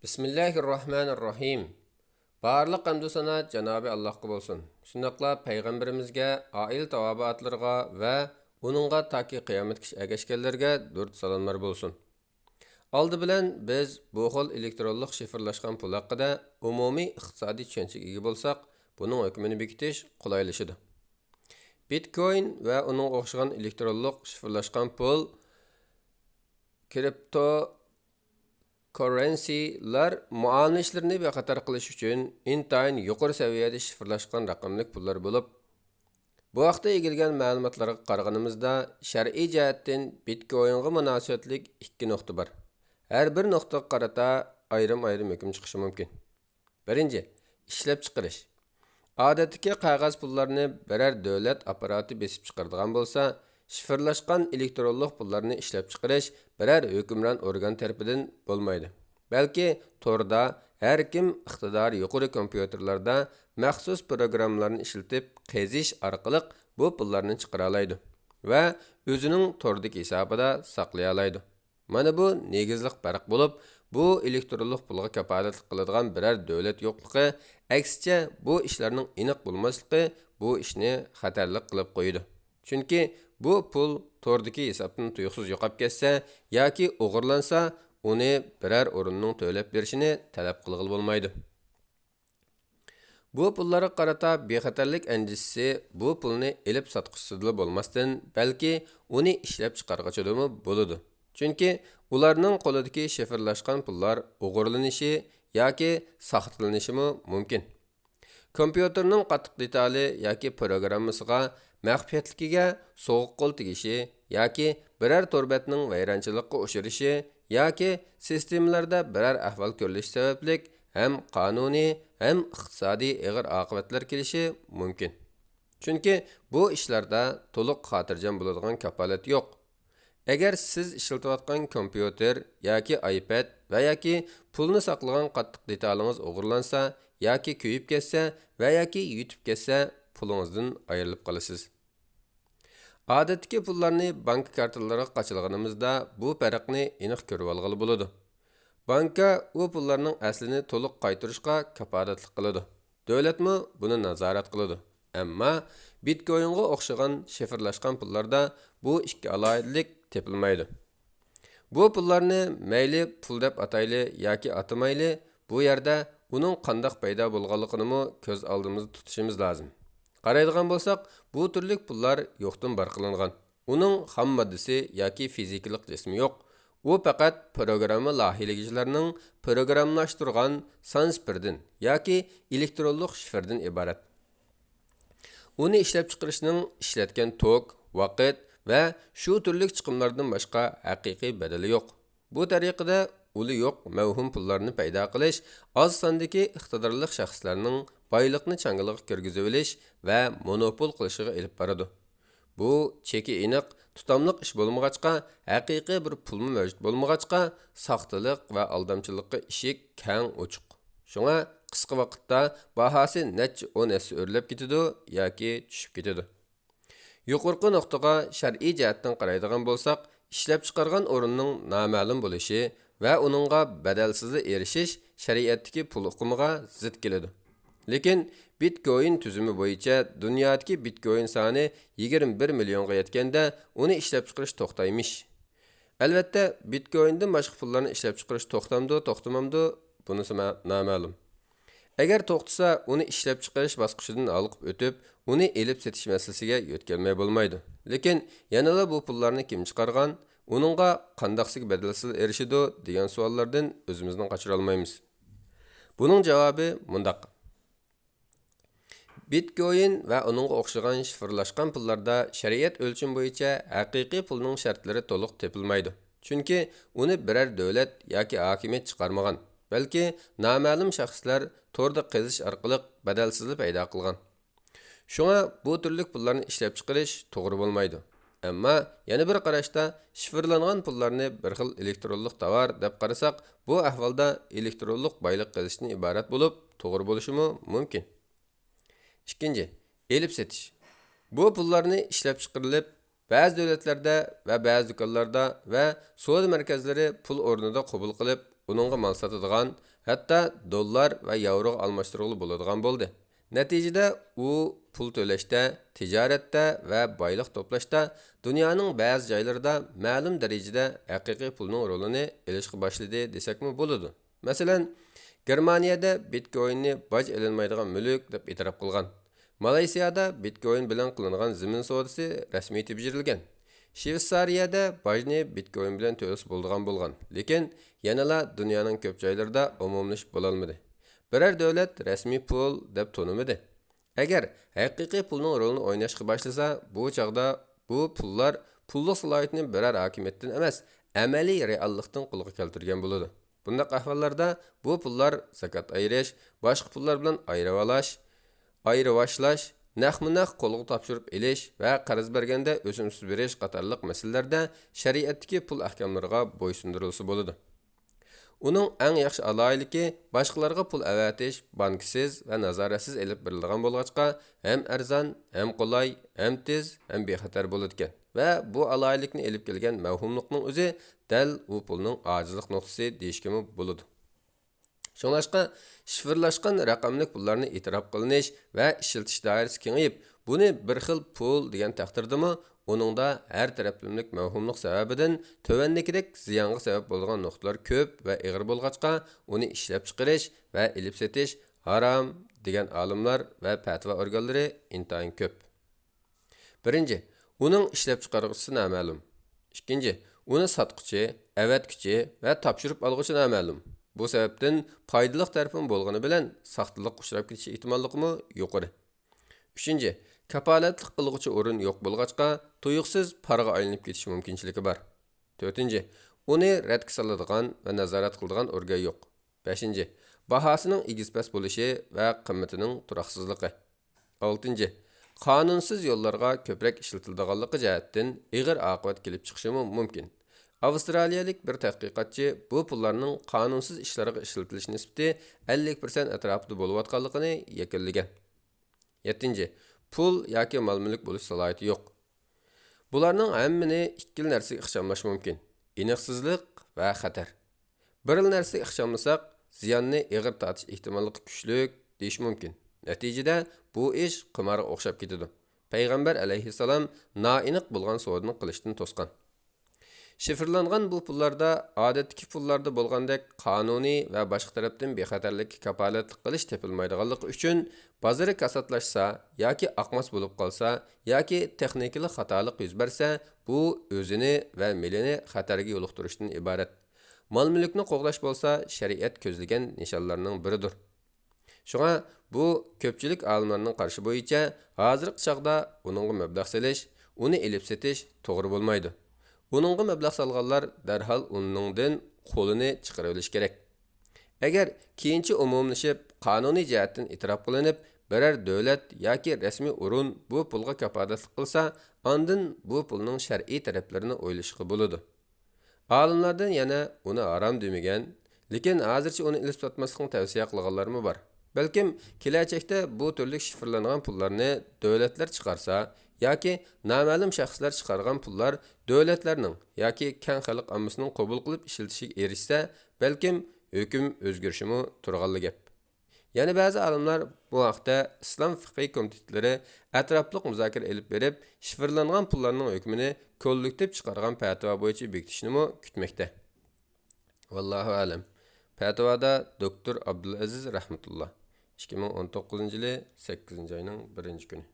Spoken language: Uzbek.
Bismillahirrahmanirrahim. Barlıq hamd sana Canabi Allahqa bolsun. Şundaqla Peyğəmbərimizə, ail tavabatlarına və onunğa taki qiyametgacha ergashganlarga durud salomlar bolsun. Aldı bilan biz bu xil elektronlik shifrlashgan pul haqida umumiy iqtisodiy tushunchaga ega bo'lsak, buning hukmini bekitish qulaylashidi. Bitcoin va uning o'xshagan elektronlik shifrlashgan pul kripto currency'lar muomala bexatar qilish uchun intayin yuqori saviyada shifrlashgan raqamli pullar bo'lib, bu haqda egilgan ma'lumotlarga qaraganimizda shar'iy jihatdan Bitcoin'ga munosabatlik ikki nuqta bor. Har bir nuqtaga qarata ayrim hukm chiqishi mumkin. Birinchi, ishlab chiqarish. Odatdagi qog'oz pullarni biror davlat apparati besib chiqaradigan bo'lsa, shifrlashgan elektronlik pullarni ishlab chiqarish biror hukmron organ tarafidan bo'lmaydi. Balki torda har kim iqtidori yuqori kompyuterlarda maxsus programmalarni ishlatib qazish orqali bu pullarni chiqara oladi va o'zining tordagi hisobida saqlay oladi. Mana bu negizlik farq bo'lib, bu elektronlik pulga kafolatlik qiladigan biror davlat yo'qligi, aksicha bu ishlarning aniq bo'lmasligi bu ishni xatarli qilib qo'ydi. Chunki bu pul tordagi hisobdan tuyuqsiz yo'qolib ketsa yoki o'g'irlansa, uni biror o'rinning to'lab berishini talab qilg'ili bo'lmaydi. Bu pullarga qarata bexatarlik andishisi bu pulni elib sotqisida bo'lmasdan, balki uni ishlab chiqarg'ichidimi bo'ladi. Chunki ularning qo'lidagi shifrlashgan pullar o'g'irlanishi yoki soxtalanishi mumkin. Kompyuterning qattiq detali yoki programmasiga maxfiyatligiga so'g'uq qo'l tegishi yoki biror torbatning vayronchilikqa uchrashi yoki sistemalarda biror ahvol ko'rilishi sababli ham qonuniy ham iqtisodiy og'ir oqibatlar kelishi mumkin. Chunki bu ishlarda to'liq xotirjam bo'ladigan kafolat yo'q. Agar siz ishlatayotgan kompyuter yoki iPad va yoki pulni saqlagan qattiq detalingiz o'g'irlansa yoki kuyib ketsa va yoki yutib ketsa, pulingizdan ayrilib qolasiz. Odatdagi pullarni bank kartalariga qochilganimizda bu farqni aniq ko'rib olg'ili bo'ladi. Banka u pullarning aslini to'liq qaytarishga kafolatlik qiladi. Davlatmi buni nazorat qiladi. Ammo Bitcoin'ga o'xshagan shifrlashgan pullarda bu ikki alohidalik tepilmaydi. Bu pullarni mayli pul deb atayli yoki atamayli, bu yerda uning qandoq paydo bo'lganligini ko'z oldimizda tutishimiz lozim. Qaraydigan bo'lsak, bu turlik pullar yo'qdan bar qilingan. Uning xam moddasi yoki fizikalik jismi yo'q. U faqat programma loyihalaguvchilarining programmlashtirgan sanspirdan yoki elektronlik shifrdan iborat. Uni ishlab chiqarishning ishlatgan tok, vaqt va shu turlik chiqimlardan boshqa haqiqiy badali yo'q. Bu tariqada uli yo'q mavhum pullarni paydo qilish oz sondagi iqtidorli shaxslarning boyliqni changaliga kirgizib olish va monopol qilishiga olib boradi. Bu cheki aniq, tutamliq ish bo'lmag'achqa, haqiqiy bir pulmi mavjud bo'lmag'achqa, soxtalik va aldamchilikqa ishik keng ochiq. Shunga qisqa vaqtda bahosi necha 10 o'rlab ketadi yoki tushib ketadi. Yuqorqi nuqtaga shar'iy jihatdan qaraydigan bo'lsak, ishlab chiqargan o'rinning noma'lum bo'lishi va uningga badalsiz erishish shariatdagi pul huqumiga zid keladi. Lekin Bitcoin tuzumi bo'yicha dunyodagi Bitcoin soni 21 millionga yetganda uni ishlab chiqarish to'xtaymish. Albatta, Bitcoindan boshqa pullarni ishlab chiqarish to'xtamamdi, bunisi noma'lum. Agar to'xtasa, uni ishlab chiqarish bosqichidan olib o'tib, uni elib setish masalasiga yo'tkalmay bo'lmaydi. Lekin yanada bu pullarni kim chiqargan, uningga qandoqsiga badalsiz erishidi degan savollardan o'zimizni qochira olmaymiz. Buning javobi mundaq. Bitcoin va uningga o'xshagan shifrlashgan pullarda shariat o'lcham bo'yicha haqiqiy pulning shartlari to'liq tepilmaydi. Chunki uni biror davlat yoki hokimiyat chiqarmagan, balki noma'lum shaxslar torda qazish orqali badalsizlik paydo qilgan. Shunga bu turlik pullarni ishlab chiqarish to'g'ri bo'lmaydi. Ammo yana bir qarashda shifrlangan pullarni bir xil elektronlik tovar deb qarasak, bu ahvolda elektronlik boylik qilishdan iborat bo'lib, to'g'ri bo'lishi mumkin. Ikkinchi, elib setish. Bu pullarni ishlab chiqarilib, ba'zi davlatlarda va ba'zi do'konlarda va savdo markazlari pul o'rnida qabul qilib, uningga mal sotadigan, hatto dollar va yevroga almashtirg'ili bo'ladigan bo'ldi. Natijada u pul to'lashda, tijoratda va boylik to'plashda dunyoning ba'zi joylarida ma'lum darajada haqiqiy pulning rolini olishga boshladi desakmi bo'ladi. Masalan, Germaniyada Bitcoinni boj ilinmaydigan mulk deb e'tirof qilgan. Malayziyada Bitcoin bilan qilingan zamin savdosi rasmiy tebjirilgan. Shveysariyada bojni Bitcoin bilan to'lasa bo'lgan. Lekin yanala dunyoning ko'p joylarida umumlashib bo'la olmadi. Biror davlat rasmiy pul deb tanimadi. Agar haqiqiy pulning rolini o'ynashga boshlasa, bu chaqda bu pullar pullik salohiyatni biror hokimiyatdan emas, amaliy reallikdan qo'lga keltirgan bo'ladi. Bundaq ahvollarda bu pullar zakat ayirish, boshqa pullar bilan ayrivashlash, naq-naq qo'lga topshirib elish va qarz berganda o'simsiz berish qatorliq masalalarda shariatdagi pul ahkomlariga bo'ysundirilsa bo'ladi. Uning eng yaxshi aloyligi boshqalarga pul avatish banksiz va nazoratsiz elib berilgan bo'lg'achqa ham arzon, ham qulay, ham tez, ham bexatar bo'ladi ekan. Va bu aloylikni elib kelgan mavhumlikning o'zi dal u pulning ojizlik nuqtasi deyishga bo'ladi. Şoňlaşqa şifrlaşqan raqamlik pullarni e'tirof qilinish va ishiltish doirasi kengayib, buni bir xil pul degan taqdirdimi, uningda har taraflimlik mavhumlik sababidan tövandikidek ziyonga sabab bo'lgan nuqtalar ko'p va ig'ir bo'lg'achqa, uni ishlab chiqarish va ilib setish harom degan olimlar va fatvo organlari intayin ko'p. Birinchi, uning ishlab chiqaruvchisi noma'lum. Ikkinchi, uni sotquchi, avatguchi va topshirib olg'uchi noma'lum. Bu sebepten faydalı tarafın bolğanı bilen saxtılık uçrap ketiş ihtimallığımı yuqarı. Üçüncü, kapalatlık qılğıcı orun yoq bolğaçqa tuyuqsuz paraga aylanıp ketiş mümkinçiligi bar. Dördüncü, uni rədd saladigan və nazarat qıldigan organ yoq. Beşinci, bahasının egiz-past bo'lishi və qimmatining turaqsızlığı. Altıncı, qanunsuz yollarga köprək işletildiganligi jihatdan ig'ir oqibat kelib chiqishi mumkin. Avstraliyalik bir tədqiqatçı bu pullarning qanunsuz ishlarga ishlatilish nisbati 50% atrofida bo'layotganligini yakunlagan. 7. Pul yoki mol-mulk bo'lish salohiyati yo'q. Bularning hammini ikki narsaga ixchamlash mumkin. Aniqsizlik va xatar. Bir narsaga ixchamlasak, ziyonni ig'ir tortish ehtimolligi kuchli deyish mumkin. Natijada bu ish qimorga o'xshab ketadi. Payg'ambar alayhissalom noaniq bo'lgan savdoni qilishdan to'sgan. Şifrlangan bu pullarda odatdagi pullarda bo'lgandek qonuniy va boshqa tarafdan bexatarlikka kapolatlik qilish tepilmaydiganligi uchun bozori kasatlashsa yoki aqmas bo'lib qolsa yoki texnikalik xatolik yuz bersa, bu o'zini va milini xatarga yo'liqtirishdan iborat. Mol-mulkni qo'g'dash bo'lsa, shariat ko'zlagan nishonlarning biridir. Shunga bu ko'pchilik olimlarning qarashi bo'yicha hozirgi chaqda uningga mablag' selish, uni elib setish to'g'ri bo'lmaydi. Buningga mablag' salganlar darhol uningdan qo'lini chiqarib olish kerak. Agar keyinchi umumlashib qonuniy jihatdan e'tirof qilinib, biror davlat yoki rasmiy o'rin bu pulga kafolatlik qilsa, ondan bu pulning shar'iy taraflarini o'ylashga bo'ladi. Olimlardan yana uni harom demagan, lekin hozircha uni ilib sotmaslikni tavsiya qilganlarmi bor. Balkim kelajakda bu turli shifrlangan pullarni davlatlar chiqarsa yoki noma'lum shaxslar chiqargan pullar davlatlarning yoki keng xalq ommasining qabul qilib ishlatishiga erishsa, balkim hukm o'zgarishimi turganli gap. Yana ba'zi olimlar bu haqda Islom fiqh komitetlari atrofliq muzokara olib berib, shifrlangan pullarning hukmini kollektiv chiqargan fatvo bo'yicha bekitishni kutmoqda. Vallohu alam. Fatvoda doktor Abdulaziz rahmatulloh 2019 yili 8 oyning 1-kuni